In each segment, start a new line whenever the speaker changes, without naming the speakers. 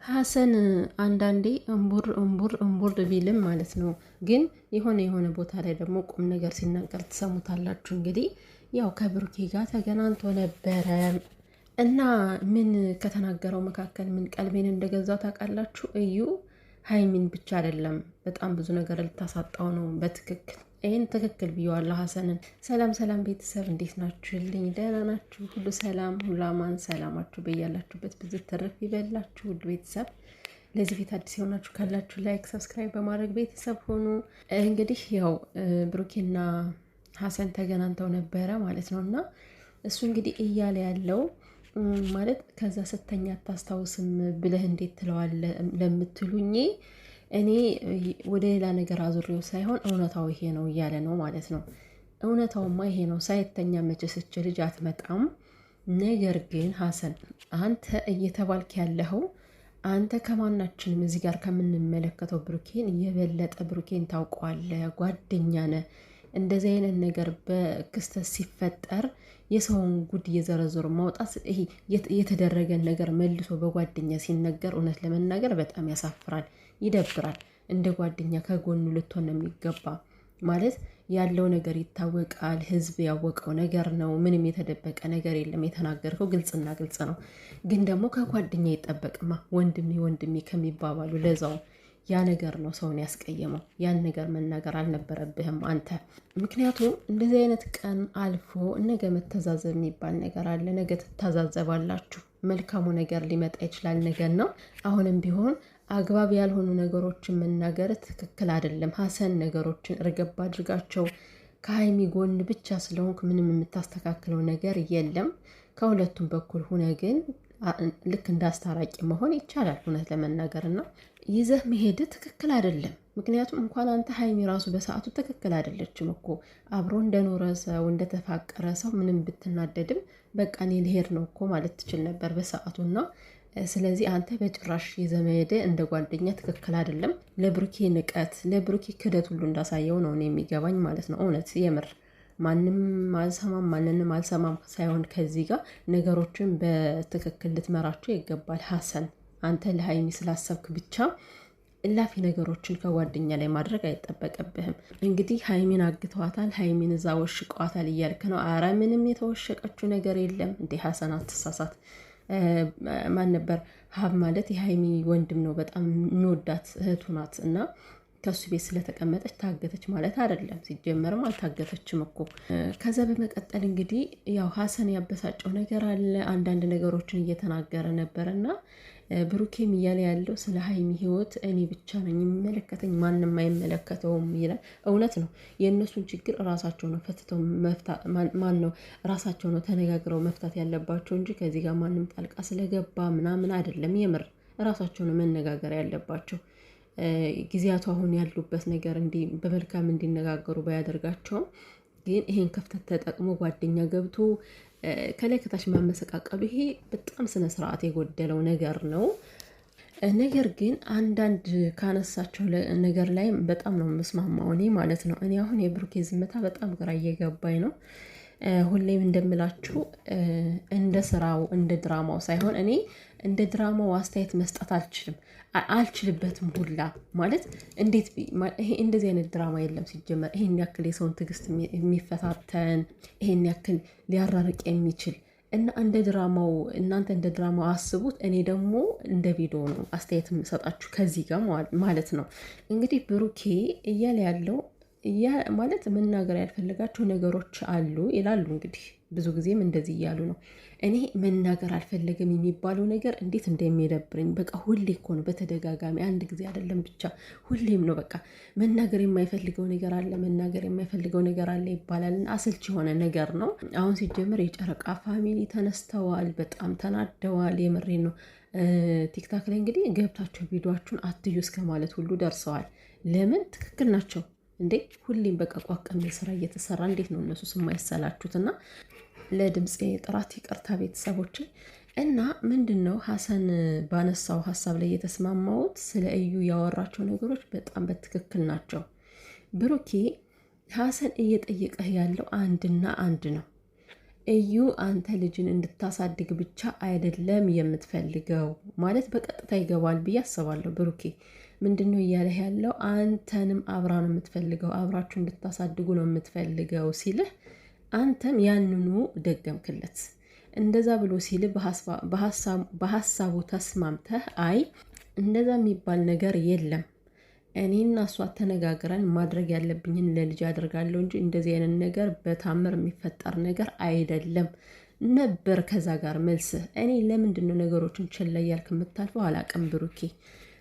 ሀሰን አንዳንዴ እምቡር ቢልም ማለት ነው። ግን የሆነ ቦታ ላይ ደግሞ ቁም ነገር ሲናገር ትሰሙታላችሁ። እንግዲህ ያው ከብሩኬ ጋር ተገናኝቶ ነበረ እና ምን ከተናገረው መካከል ምን ቀልቤን እንደገዛው ታውቃላችሁ? እዩ ሀይሚን ብቻ አይደለም በጣም ብዙ ነገር ልታሳጣው ነው። በትክክል ይህን ትክክል ብየዋለሁ ሀሰንን። ሰላም ሰላም ቤተሰብ እንዴት ናችሁልኝ? ደህና ናችሁ? ሁሉ ሰላም ሁሉ አማን። ሰላማችሁ በያላችሁበት ብዙ ተረፍ ይበላችሁ። ውድ ቤተሰብ ለዚህ ቤት አዲስ የሆናችሁ ካላችሁ ላይክ፣ ሰብስክራይብ በማድረግ ቤተሰብ ሆኑ። እንግዲህ ያው ብሩኬና ሀሰን ተገናኝተው ነበረ ማለት ነው እና እሱ እንግዲህ እያለ ያለው ማለት ከዛ ስተኛ አታስታውስም ብለህ እንዴት ትለዋለህ ለምትሉኝ እኔ ወደ ሌላ ነገር አዙሬው ሳይሆን እውነታው ይሄ ነው እያለ ነው ማለት ነው። እውነታውማ ይሄ ነው። ሳይተኛ መቼስች ልጅ አትመጣም። ነገር ግን ሀሰን አንተ እየተባልክ ያለኸው አንተ ከማናችንም እዚህ ጋር ከምንመለከተው ብሩኬን የበለጠ ብሩኬን ታውቀዋለህ። ጓደኛ ነህ። እንደዚህ አይነት ነገር በክስተት ሲፈጠር የሰውን ጉድ እየዘረዘሩ ማውጣት፣ ይሄ የተደረገን ነገር መልሶ በጓደኛ ሲነገር እውነት ለመናገር በጣም ያሳፍራል፣ ይደብራል። እንደ ጓደኛ ከጎኑ ልትሆን ነው የሚገባ። ማለት ያለው ነገር ይታወቃል። ህዝብ ያወቀው ነገር ነው። ምንም የተደበቀ ነገር የለም። የተናገርከው ግልጽና ግልጽ ነው። ግን ደግሞ ከጓደኛ ይጠበቅማ ወንድሜ ከሚባባሉ ለዛው ያ ነገር ነው ሰውን ያስቀየመው። ያን ነገር መናገር አልነበረብህም አንተ። ምክንያቱም እንደዚህ አይነት ቀን አልፎ ነገ መተዛዘብ የሚባል ነገር አለ። ነገ ትታዛዘባላችሁ። መልካሙ ነገር ሊመጣ ይችላል። ነገር ነው። አሁንም ቢሆን አግባብ ያልሆኑ ነገሮችን መናገር ትክክል አይደለም። ሀሰን ነገሮችን እርገባ አድርጋቸው። ከሀይሚ ጎን ብቻ ስለሆንክ ምንም የምታስተካክለው ነገር የለም። ከሁለቱም በኩል ሁነ ግን ልክ እንዳስታራቂ መሆን ይቻላል። እውነት ለመናገር እና ይዘህ መሄድ ትክክል አይደለም። ምክንያቱም እንኳን አንተ ሀይሚ ራሱ በሰዓቱ ትክክል አይደለችም እኮ አብሮ እንደኖረ ሰው እንደተፋቀረ ሰው ምንም ብትናደድም በቃ እኔ ልሄድ ነው እኮ ማለት ትችል ነበር በሰዓቱና ስለዚህ አንተ በጭራሽ ይዘህ መሄድ እንደ ጓደኛ ትክክል አይደለም። ለብሩኬ ንቀት፣ ለብሩኬ ክደት ሁሉ እንዳሳየው ነው እኔ የሚገባኝ ማለት ነው። እውነት የምር ማንም አልሰማም ማንንም አልሰማም ሳይሆን ከዚህ ጋር ነገሮችን በትክክል ልትመራቸው ይገባል። ሀሰን አንተ ለሀይሚ ስላሰብክ ብቻ እላፊ ነገሮችን ከጓደኛ ላይ ማድረግ አይጠበቅብህም። እንግዲህ ሀይሚን አግተዋታል፣ ሀይሚን እዛ ወሽቀዋታል እያልክ ነው። አረ ምንም የተወሸቀችው ነገር የለም እንዴ ሀሰን አትሳሳት። ማን ነበር ሀብ ማለት የሀይሚ ወንድም ነው። በጣም እንወዳት እህቱ ናት እና ከሱ ቤት ስለተቀመጠች ታገተች ማለት አይደለም። ሲጀመርም አልታገተችም እኮ። ከዛ በመቀጠል እንግዲህ ያው ሀሰን ያበሳጨው ነገር አለ። አንዳንድ ነገሮችን እየተናገረ ነበር እና ብሩኬም እያለ ያለው ስለ ሀይሚ ህይወት እኔ ብቻ ነኝ የሚመለከተኝ ማንም አይመለከተውም ይላል። እውነት ነው። የእነሱን ችግር ራሳቸው ነው ፈትተው መፍታት ማን ነው ራሳቸው ነው ተነጋግረው መፍታት ያለባቸው እንጂ ከዚህ ጋር ማንም ጣልቃ ስለገባ ምናምን አይደለም። የምር ራሳቸው ነው መነጋገር ያለባቸው። ጊዜያቱ አሁን ያሉበት ነገር በመልካም እንዲነጋገሩ ባያደርጋቸውም ግን ይሄን ክፍተት ተጠቅሞ ጓደኛ ገብቶ ከላይ ከታች ማመሰቃቀሉ ይሄ በጣም ስነ ስርዓት የጎደለው ነገር ነው። ነገር ግን አንዳንድ ካነሳቸው ነገር ላይ በጣም ነው የምስማማው እኔ ማለት ነው። እኔ አሁን የብሩኬ ዝምታ በጣም ግራ እየገባኝ ነው። ሁሌም እንደምላችሁ እንደ ስራው እንደ ድራማው ሳይሆን እኔ እንደ ድራማው አስተያየት መስጠት አልችልበትም ሁላ ማለት እንዴት ይሄ እንደዚህ አይነት ድራማ የለም ሲጀመር። ይሄን ያክል የሰውን ትዕግስት የሚፈታተን ይሄን ያክል ሊያራርቅ የሚችል እና እንደ ድራማው እናንተ እንደ ድራማው አስቡት። እኔ ደግሞ እንደ ቪዲዮ ነው አስተያየት የምሰጣችሁ ከዚህ ጋር ማለት ነው። እንግዲህ ብሩኬ እያለ ያለው ማለት መናገር ያልፈልጋቸው ነገሮች አሉ ይላሉ። እንግዲህ ብዙ ጊዜም እንደዚህ እያሉ ነው። እኔ መናገር አልፈለግም የሚባለው ነገር እንዴት እንደሚደብረኝ በቃ ሁሌ እኮ ነው በተደጋጋሚ አንድ ጊዜ አይደለም ብቻ ሁሌም ነው በቃ መናገር የማይፈልገው ነገር አለ መናገር የማይፈልገው ነገር አለ ይባላል። አሰልች የሆነ ነገር ነው። አሁን ሲጀምር የጨረቃ ፋሚሊ ተነስተዋል፣ በጣም ተናደዋል። የምሬን ነው። ቲክታክ ላይ እንግዲህ ገብታቸው ቪዲዮአችሁን አትዩ እስከ ማለት ሁሉ ደርሰዋል። ለምን ትክክል ናቸው እንዴ? ሁሌም በቃ ቋቀም ስራ እየተሰራ እንዴት ነው እነሱ የማይሰላችሁት? እና ለድምፄ ጥራት ይቅርታ ቤተሰቦችን። እና ምንድን ነው ሀሰን ባነሳው ሀሳብ ላይ የተስማማሁት ስለ እዩ ያወራቸው ነገሮች በጣም በትክክል ናቸው። ብሩኬ ሀሰን እየጠየቀህ ያለው አንድና አንድ ነው። እዩ አንተ ልጅን እንድታሳድግ ብቻ አይደለም የምትፈልገው ማለት በቀጥታ ይገባል ብዬ አስባለሁ። ብሩኬ ምንድነው እያለ ያለው? አንተንም አብራ ነው የምትፈልገው፣ አብራችሁ እንድታሳድጉ ነው የምትፈልገው ሲልህ አንተም ያንኑ ደገምክለት። እንደዛ ብሎ ሲል በሀሳቡ ተስማምተህ አይ እንደዛ የሚባል ነገር የለም እኔና እሷ ተነጋግረን ማድረግ ያለብኝን ለልጅ አደርጋለሁ እንጂ እንደዚህ አይነት ነገር በታምር የሚፈጠር ነገር አይደለም ነበር ከዛ ጋር መልስህ። እኔ ለምንድን ነው ነገሮችን ችላ እያልክ የምታልፈው አላቅም ብሩኬ።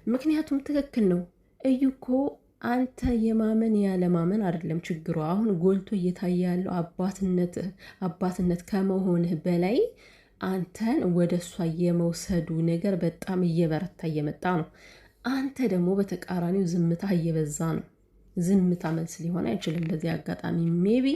ምክንያቱም ትክክል ነው። እዩ እኮ አንተ የማመን ያለማመን አይደለም ችግሯ። አሁን ጎልቶ እየታየ ያለው አባትነት ከመሆንህ በላይ አንተን ወደ እሷ የመውሰዱ ነገር በጣም እየበረታ እየመጣ ነው። አንተ ደግሞ በተቃራኒው ዝምታ እየበዛ ነው። ዝምታ መልስ ሊሆን አይችልም። በዚህ አጋጣሚ ሜቢ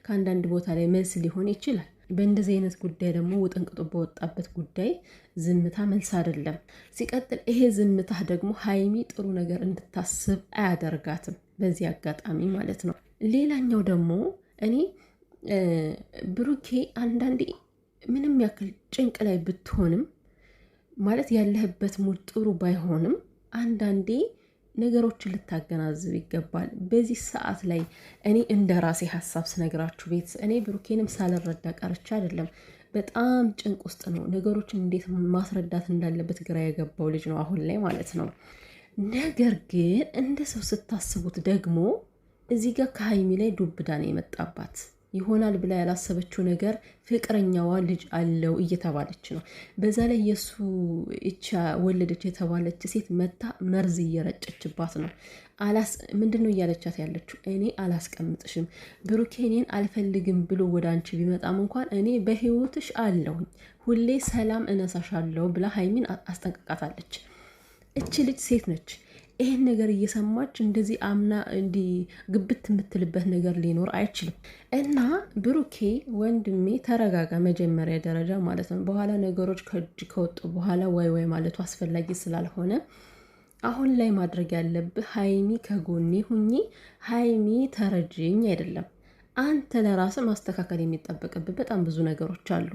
ከአንዳንድ ቦታ ላይ መልስ ሊሆን ይችላል። በእንደዚህ አይነት ጉዳይ ደግሞ ውጥንቅጡ በወጣበት ጉዳይ ዝምታ መልስ አይደለም። ሲቀጥል ይሄ ዝምታ ደግሞ ሀይሚ ጥሩ ነገር እንድታስብ አያደርጋትም። በዚህ አጋጣሚ ማለት ነው። ሌላኛው ደግሞ እኔ ብሩኬ አንዳንዴ ምንም ያክል ጭንቅ ላይ ብትሆንም ማለት ያለህበት ሙድ ጥሩ ባይሆንም አንዳንዴ ነገሮችን ልታገናዝብ ይገባል። በዚህ ሰዓት ላይ እኔ እንደ ራሴ ሀሳብ ስነግራችሁ ቤት እኔ ብሩኬንም ሳልረዳ ቀርቻ አይደለም። በጣም ጭንቅ ውስጥ ነው። ነገሮችን እንዴት ማስረዳት እንዳለበት ግራ የገባው ልጅ ነው አሁን ላይ ማለት ነው። ነገር ግን እንደ ሰው ስታስቡት ደግሞ እዚህ ጋር ከሀይሚ ላይ ዱብዳ ነው የመጣባት። ይሆናል ብላ ያላሰበችው ነገር ፍቅረኛዋ ልጅ አለው እየተባለች ነው። በዛ ላይ የእሱ እቻ ወለደች የተባለች ሴት መታ መርዝ እየረጨችባት ነው። ምንድን ነው እያለቻት ያለችው? እኔ አላስቀምጥሽም፣ ብሩኬ እኔን አልፈልግም ብሎ ወደ አንቺ ቢመጣም እንኳን እኔ በህይወትሽ አለሁኝ፣ ሁሌ ሰላም እነሳሻለሁ ብላ ሀይሚን አስጠንቅቃታለች። እች ልጅ ሴት ነች። ይህን ነገር እየሰማች እንደዚህ አምና እንዲህ ግብት የምትልበት ነገር ሊኖር አይችልም። እና ብሩኬ ወንድሜ ተረጋጋ፣ መጀመሪያ ደረጃ ማለት ነው። በኋላ ነገሮች ከእጅ ከወጡ በኋላ ወይ ማለቱ አስፈላጊ ስላልሆነ አሁን ላይ ማድረግ ያለብህ ሀይሚ ከጎኔ ሁኚ፣ ሀይሚ ተረጅኝ አይደለም። አንተ ለራስህ ማስተካከል የሚጠበቅብህ በጣም ብዙ ነገሮች አሉ።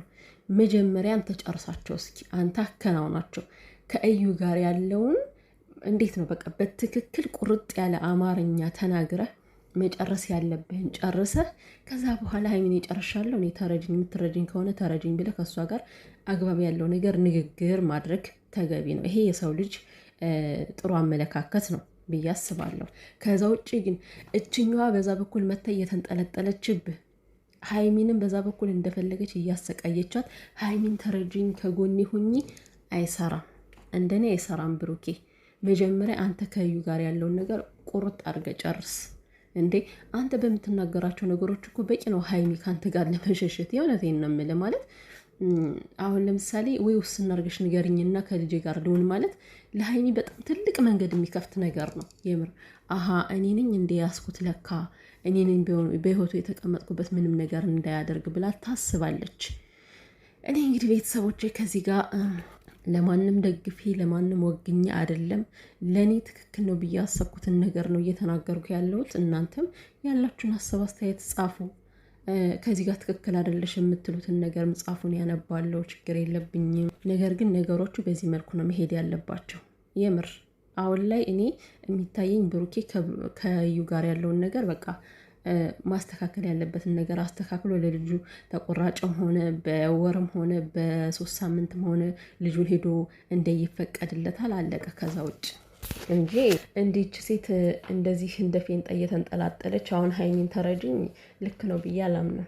መጀመሪያ አንተ ጨርሳቸው እስኪ፣ አንተ አከናውናቸው። ከእዩ ጋር ያለውን እንዴት ነው በቃ በትክክል ቁርጥ ያለ አማርኛ ተናግረህ መጨረስ ያለብህን ጨርሰህ ከዛ በኋላ ሀይሚን የጨርሻለሁ እኔ ተረጅኝ፣ የምትረጅኝ ከሆነ ተረጅኝ ብለህ ከእሷ ጋር አግባብ ያለው ነገር ንግግር ማድረግ ተገቢ ነው። ይሄ የሰው ልጅ ጥሩ አመለካከት ነው ብዬ አስባለሁ። ከዛ ውጭ ግን እችኛዋ በዛ በኩል መታ እየተንጠለጠለችብህ ሀይሚንም በዛ በኩል እንደፈለገች እያሰቃየቻት ሀይሚን ተረጅኝ ከጎኔ ሁኚ አይሰራም፣ እንደኔ አይሰራም ብሩኬ። መጀመሪያ አንተ ከዩ ጋር ያለውን ነገር ቁርጥ አድርገህ ጨርስ። እንዴ አንተ በምትናገራቸው ነገሮች እኮ በቂ ነው ሀይሚ ከአንተ ጋር ለመሸሸት። የእውነቴን ነው የምልህ። ማለት አሁን ለምሳሌ ወይ ውስን አድርገሽ ንገርኝና ከልጄ ጋር ልሆን ማለት ለሀይሚ በጣም ትልቅ መንገድ የሚከፍት ነገር ነው የምር። አሀ እኔ ነኝ እንደ ያስኩት ለካ እኔ ነኝ በህይወቱ የተቀመጥኩበት ምንም ነገር እንዳያደርግ ብላ ታስባለች። እኔ እንግዲህ ቤተሰቦቼ ከዚህ ጋር ለማንም ደግፌ ለማንም ወግኜ አይደለም። ለእኔ ትክክል ነው ብዬ ያሰብኩትን ነገር ነው እየተናገርኩ ያለሁት። እናንተም ያላችሁን ሀሳብ አስተያየት ጻፉ። ከዚህ ጋር ትክክል አይደለሽ የምትሉትን ነገር ጻፉን፣ ያነባለሁ፣ ችግር የለብኝም። ነገር ግን ነገሮቹ በዚህ መልኩ ነው መሄድ ያለባቸው። የምር አሁን ላይ እኔ የሚታየኝ ብሩኬ ከዩ ጋር ያለውን ነገር በቃ ማስተካከል ያለበትን ነገር አስተካክሎ ለልጁ ተቆራጭም ሆነ በወርም ሆነ በ3 ሳምንትም ሆነ ልጁን ሄዶ እንደይፈቀድለታል። አለቀ። ከዛ ውጭ እንጂ እንዲች ሴት እንደዚህ እንደ ፌንጣ እየተንጠላጠለች አሁን ሀይሚን ተረጅኝ ልክ ነው ብዬ አላምንም።